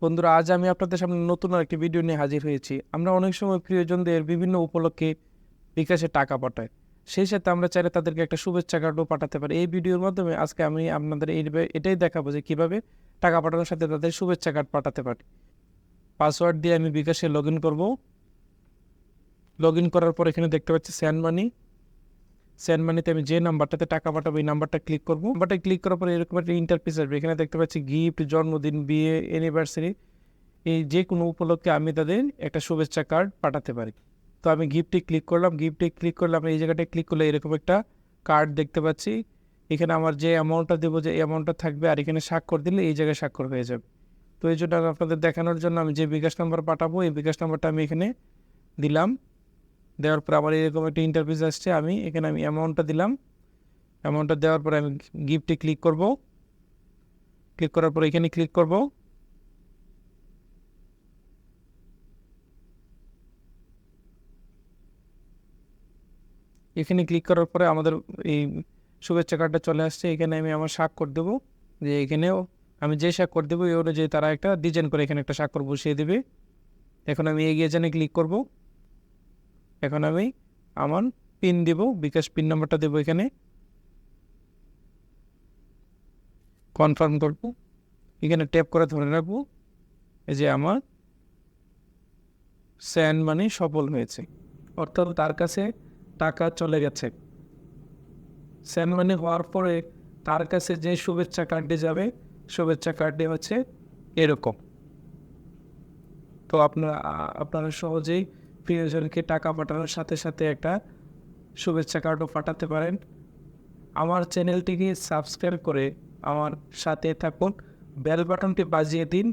বন্ধুরা, আজ আমি আপনাদের সামনে নতুন একটি ভিডিও নিয়ে হাজির হয়েছি। আমরা অনেক সময় প্রিয়জনদের বিভিন্ন উপলক্ষে বিকাশে টাকা পাঠাই। সেই সাথে আমরা চাইলে তাদেরকে একটা শুভেচ্ছা কার্ডও পাঠাতে পারি। এই ভিডিওর মাধ্যমে আজকে আমি আপনাদের এটাই দেখাবো যে কিভাবে টাকা পাঠানোর সাথে তাদের শুভেচ্ছা কার্ড পাঠাতে পারি। পাসওয়ার্ড দিয়ে আমি বিকাশে লগ ইন করবো। লগ ইন করার পর এখানে দেখতে পাচ্ছি সেন্ড মানি। সেন্ড মানিতে আমি যে নাম্বারটাতে টাকা পাঠাবো এই নাম্বারটা ক্লিক করবো। নাম্বারটা ক্লিক করার পরে এরকম একটা ইন্টারফেস আসবে। এখানে দেখতে পাচ্ছি গিফট, জন্মদিন, বিয়ে, অ্যানিভার্সারি, এই যে কোনো উপলক্ষে আমি তাদের একটা শুভেচ্ছা কার্ড পাঠাতে পারি। তো আমি গিফটে ক্লিক করলাম। এই জায়গাটায় ক্লিক করলে এরকম একটা কার্ড দেখতে পাচ্ছি। এখানে আমার যে অ্যামাউন্টটা দেবো যে অ্যামাউন্টটা থাকবে, আর এখানে স্বাক্ষর দিলে এই জায়গায় স্বাক্ষর হয়ে যাবে। তো এই জন্য আপনাদের দেখানোর জন্য আমি যে বিকাশ নাম্বার পাঠাবো এই বিকাশ নাম্বারটা আমি এখানে দিলাম। দেওয়ার পর আবার এরকম একটা ইন্টারফেস আসছে। আমি অ্যামাউন্টটা দিলাম। অ্যামাউন্টটা দেওয়ার পরে আমি গিফটে ক্লিক করব। ক্লিক করার পর এখানে ক্লিক করব। এখানে ক্লিক করার পরে আমাদের এই শুভেচ্ছা কার্ডটা চলে আসছে। এখানে আমি আমার স্বাক্ষর দেবো, যে এখানেও আমি যে স্বাক্ষর দেবো এই অনুযায়ী তারা একটা ডিজাইন করে এখানে একটা স্বাক্ষর বসিয়ে দেবে। এখন আমি এগিয়ে জানে ক্লিক করব। এখন আমি আমার পিন দেব, বিকাশ পিন নাম্বারটা দেবো, এখানে কনফার্ম করব। এখানে ট্যাপ করে ধরে রাখবো। এই যে আমার সেন্ড মানি সফল হয়েছে, অর্থাৎ তার কাছে টাকা চলে গেছে। সেন্ড মানি হওয়ার পরে তার কাছে যে শুভেচ্ছা কার্ডটি যাবে, শুভেচ্ছা কার্ডটি হচ্ছে এরকম। তো আপনারা সহজেই প্রিয়জনকে টাকা পাঠানোর সাথে সাথে একটা শুভেচ্ছা কার্ডও পাঠাতে পারেন। আমার চ্যানেলটিকে সাবস্ক্রাইব করে আমার সাথে থাকুন, বেল বাটনটি বাজিয়ে দিন